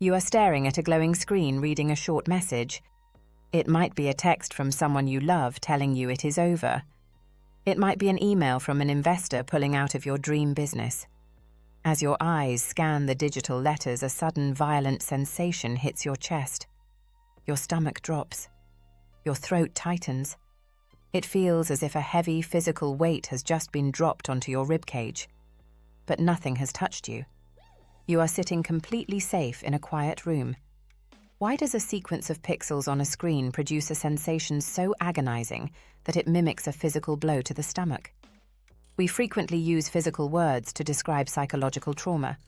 You are staring at a glowing screen reading a short message. It might be a text from someone you love telling you it is over. It might be an email from an investor pulling out of your dream business. As your eyes scan the digital letters, a sudden violent sensation hits your chest. Your stomach drops. Your throat tightens. It feels as if a heavy physical weight has just been dropped onto your ribcage. But nothing has touched you. You are sitting completely safe in a quiet room. Why does a sequence of pixels on a screen produce a sensation so agonizing that it mimics a physical blow to the stomach? We frequently use physical words to describe psychological trauma.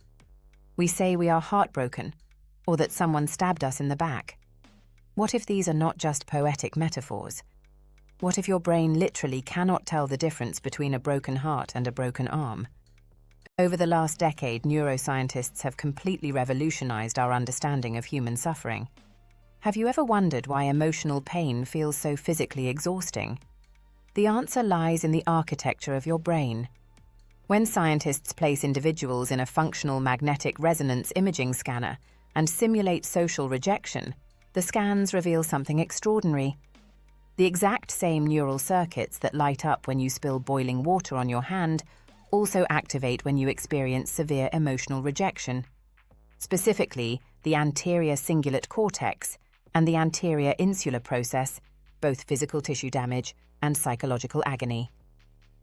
We say we are heartbroken, or that someone stabbed us in the back. What if these are not just poetic metaphors? What if your brain literally cannot tell the difference between a broken heart and a broken arm? Over the last decade, neuroscientists have completely revolutionized our understanding of human suffering. Have you ever wondered why emotional pain feels so physically exhausting? The answer lies in the architecture of your brain. When scientists place individuals in a functional magnetic resonance imaging scanner and simulate social rejection, the scans reveal something extraordinary. The exact same neural circuits that light up when you spill boiling water on your hand also activate when you experience severe emotional rejection. Specifically, the anterior cingulate cortex and the anterior insular process, both physical tissue damage and psychological agony.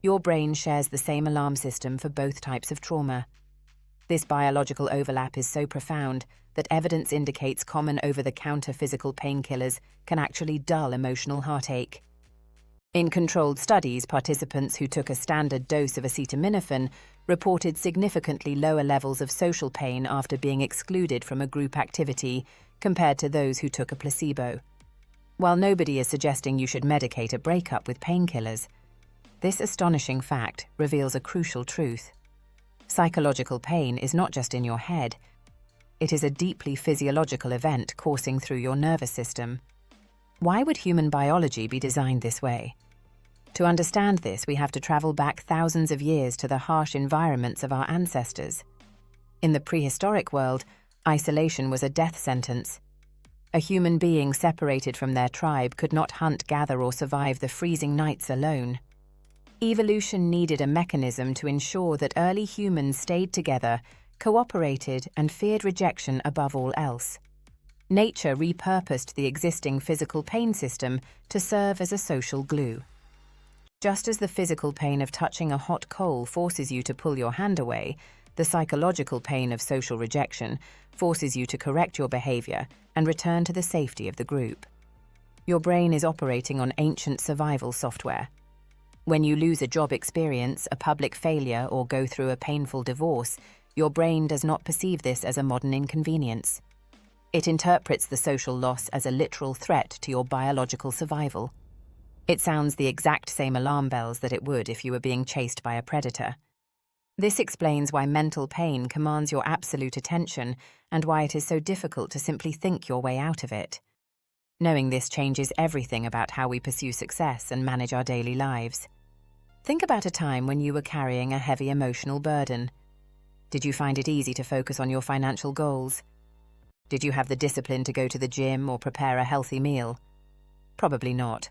Your brain shares the same alarm system for both types of trauma. This biological overlap is so profound that evidence indicates common over-the-counter physical painkillers can actually dull emotional heartache. In controlled studies, participants who took a standard dose of acetaminophen reported significantly lower levels of social pain after being excluded from a group activity compared to those who took a placebo. While nobody is suggesting you should medicate a breakup with painkillers, this astonishing fact reveals a crucial truth. Psychological pain is not just in your head. It is a deeply physiological event coursing through your nervous system. Why would human biology be designed this way? To understand this, we have to travel back thousands of years to the harsh environments of our ancestors. In the prehistoric world, isolation was a death sentence. A human being separated from their tribe could not hunt, gather, or survive the freezing nights alone. Evolution needed a mechanism to ensure that early humans stayed together, cooperated, and feared rejection above all else. Nature repurposed the existing physical pain system to serve as a social glue. Just as the physical pain of touching a hot coal forces you to pull your hand away, the psychological pain of social rejection forces you to correct your behavior and return to the safety of the group. Your brain is operating on ancient survival software. When you lose a job experience, a public failure, or go through a painful divorce, your brain does not perceive this as a modern inconvenience. It interprets the social loss as a literal threat to your biological survival. It sounds the exact same alarm bells that it would if you were being chased by a predator. This explains why mental pain commands your absolute attention and why it is so difficult to simply think your way out of it. Knowing this changes everything about how we pursue success and manage our daily lives. Think about a time when you were carrying a heavy emotional burden. Did you find it easy to focus on your financial goals? Did you have the discipline to go to the gym or prepare a healthy meal? Probably not.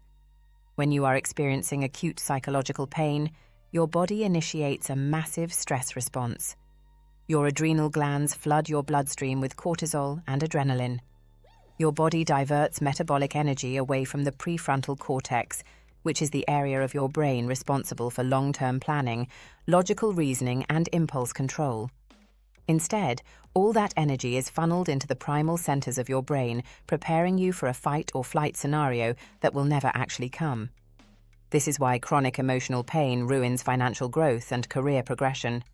When you are experiencing acute psychological pain, your body initiates a massive stress response. Your adrenal glands flood your bloodstream with cortisol and adrenaline. Your body diverts metabolic energy away from the prefrontal cortex, which is the area of your brain responsible for long-term planning, logical reasoning, and impulse control. Instead, all that energy is funneled into the primal centers of your brain, preparing you for a fight or flight scenario that will never actually come. This is why chronic emotional pain ruins financial growth and career progression.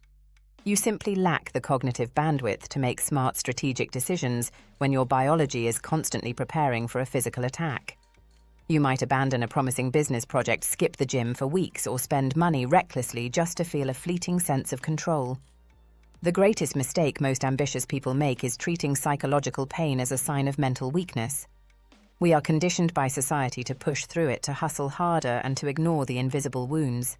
You simply lack the cognitive bandwidth to make smart strategic decisions when your biology is constantly preparing for a physical attack. You might abandon a promising business project, skip the gym for weeks, or spend money recklessly just to feel a fleeting sense of control. The greatest mistake most ambitious people make is treating psychological pain as a sign of mental weakness. We are conditioned by society to push through it, to hustle harder, and to ignore the invisible wounds.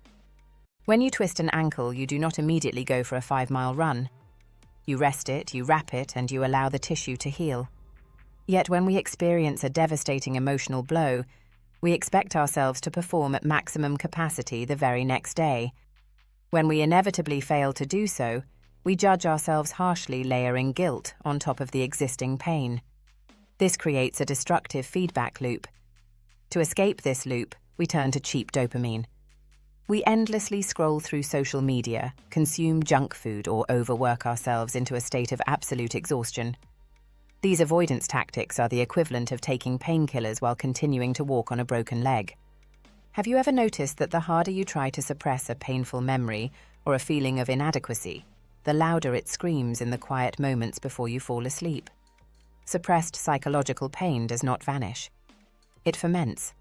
When you twist an ankle, you do not immediately go for a 5-mile run. You rest it, you wrap it, and you allow the tissue to heal. Yet when we experience a devastating emotional blow, we expect ourselves to perform at maximum capacity the very next day. When we inevitably fail to do so, we judge ourselves harshly, layering guilt on top of the existing pain. This creates a destructive feedback loop. To escape this loop, we turn to cheap dopamine. We endlessly scroll through social media, consume junk food, or overwork ourselves into a state of absolute exhaustion. These avoidance tactics are the equivalent of taking painkillers while continuing to walk on a broken leg. Have you ever noticed that the harder you try to suppress a painful memory or a feeling of inadequacy, the louder it screams in the quiet moments before you fall asleep? Suppressed psychological pain does not vanish. It ferments.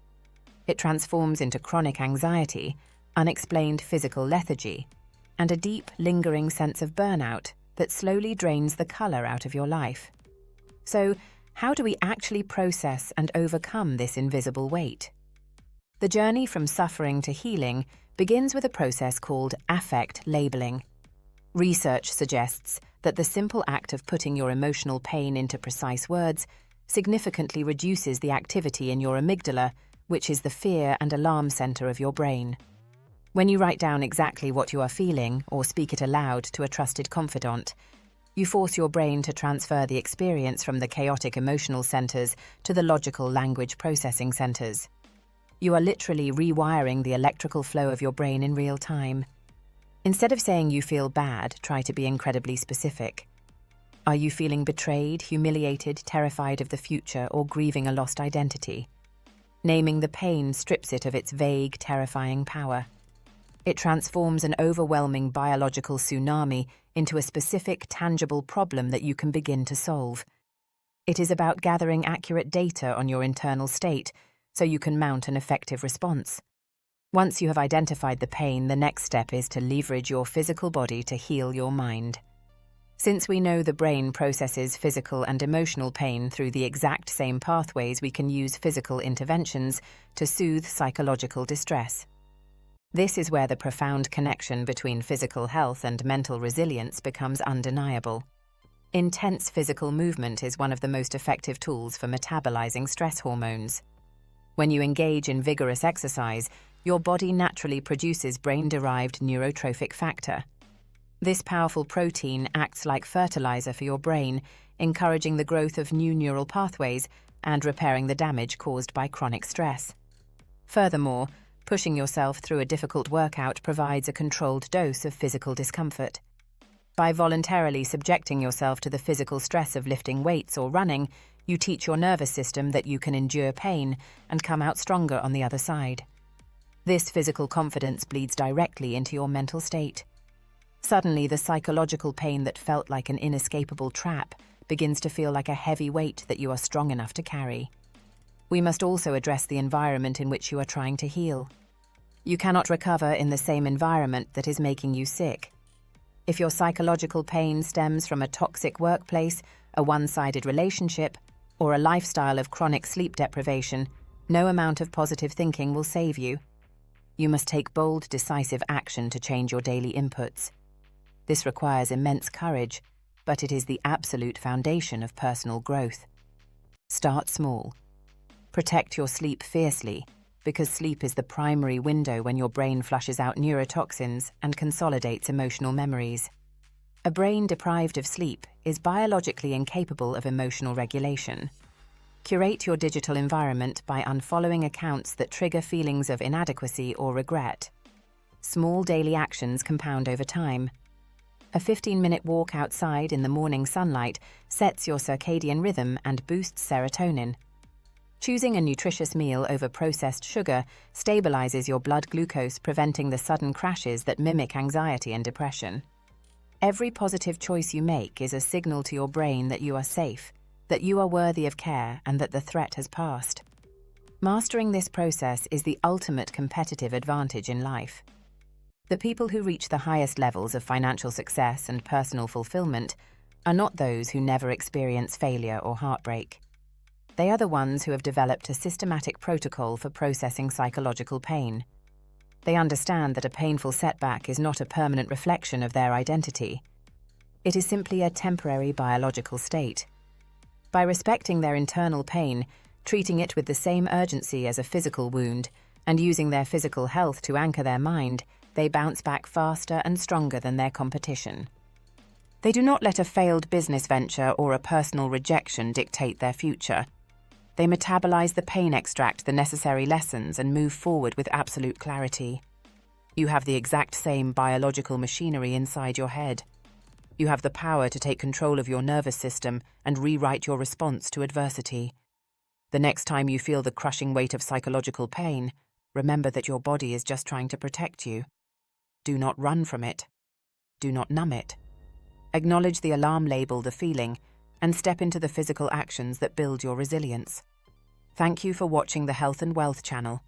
It transforms into chronic anxiety, unexplained physical lethargy, and a deep, lingering sense of burnout that slowly drains the color out of your life. So, how do we actually process and overcome this invisible weight? The journey from suffering to healing begins with a process called affect labeling. Research suggests that the simple act of putting your emotional pain into precise words significantly reduces the activity in your amygdala, which is the fear and alarm center of your brain. When you write down exactly what you are feeling or speak it aloud to a trusted confidant, you force your brain to transfer the experience from the chaotic emotional centers to the logical language processing centers. You are literally rewiring the electrical flow of your brain in real time. Instead of saying you feel bad, try to be incredibly specific. Are you feeling betrayed, humiliated, terrified of the future, or grieving a lost identity? Naming the pain strips it of its vague, terrifying power. It transforms an overwhelming biological tsunami into a specific, tangible problem that you can begin to solve. It is about gathering accurate data on your internal state so you can mount an effective response. Once you have identified the pain, the next step is to leverage your physical body to heal your mind. Since we know the brain processes physical and emotional pain through the exact same pathways, we can use physical interventions to soothe psychological distress. This is where the profound connection between physical health and mental resilience becomes undeniable. Intense physical movement is one of the most effective tools for metabolizing stress hormones. When you engage in vigorous exercise, your body naturally produces brain-derived neurotrophic factor. This powerful protein acts like fertilizer for your brain, encouraging the growth of new neural pathways and repairing the damage caused by chronic stress. Furthermore, pushing yourself through a difficult workout provides a controlled dose of physical discomfort. By voluntarily subjecting yourself to the physical stress of lifting weights or running, you teach your nervous system that you can endure pain and come out stronger on the other side. This physical confidence bleeds directly into your mental state. Suddenly, the psychological pain that felt like an inescapable trap begins to feel like a heavy weight that you are strong enough to carry. We must also address the environment in which you are trying to heal. You cannot recover in the same environment that is making you sick. If your psychological pain stems from a toxic workplace, a one-sided relationship, or a lifestyle of chronic sleep deprivation, no amount of positive thinking will save you. You must take bold, decisive action to change your daily inputs. This requires immense courage, but it is the absolute foundation of personal growth. Start small. Protect your sleep fiercely, because sleep is the primary window when your brain flushes out neurotoxins and consolidates emotional memories. A brain deprived of sleep is biologically incapable of emotional regulation. Curate your digital environment by unfollowing accounts that trigger feelings of inadequacy or regret. Small daily actions compound over time. A 15-minute walk outside in the morning sunlight sets your circadian rhythm and boosts serotonin. Choosing a nutritious meal over processed sugar stabilizes your blood glucose, preventing the sudden crashes that mimic anxiety and depression. Every positive choice you make is a signal to your brain that you are safe, that you are worthy of care, and that the threat has passed. Mastering this process is the ultimate competitive advantage in life. The people who reach the highest levels of financial success and personal fulfillment are not those who never experience failure or heartbreak. They are the ones who have developed a systematic protocol for processing psychological pain. They understand that a painful setback is not a permanent reflection of their identity. It is simply a temporary biological state. By respecting their internal pain, treating it with the same urgency as a physical wound, and using their physical health to anchor their mind, they bounce back faster and stronger than their competition. They do not let a failed business venture or a personal rejection dictate their future. They metabolize the pain, extract the necessary lessons, and move forward with absolute clarity. You have the exact same biological machinery inside your head. You have the power to take control of your nervous system and rewrite your response to adversity. The next time you feel the crushing weight of psychological pain, remember that your body is just trying to protect you. Do not run from it. Do not numb it. Acknowledge the alarm label, the feeling, and step into the physical actions that build your resilience. Thank you for watching the Health and Wealth channel.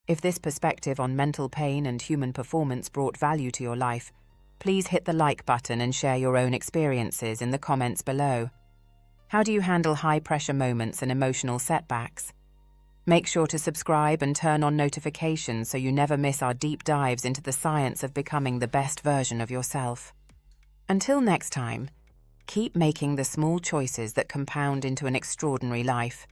If this perspective on mental pain and human performance brought value to your life, please hit the like button and share your own experiences in the comments below. How do you handle high-pressure moments and emotional setbacks? Make sure to subscribe and turn on notifications so you never miss our deep dives into the science of becoming the best version of yourself. Until next time, keep making the small choices that compound into an extraordinary life.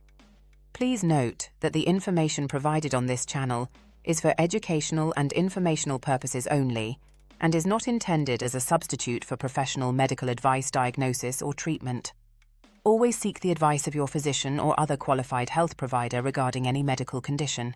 Please note that the information provided on this channel is for educational and informational purposes only and is not intended as a substitute for professional medical advice, diagnosis, or treatment. Always seek the advice of your physician or other qualified health provider regarding any medical condition.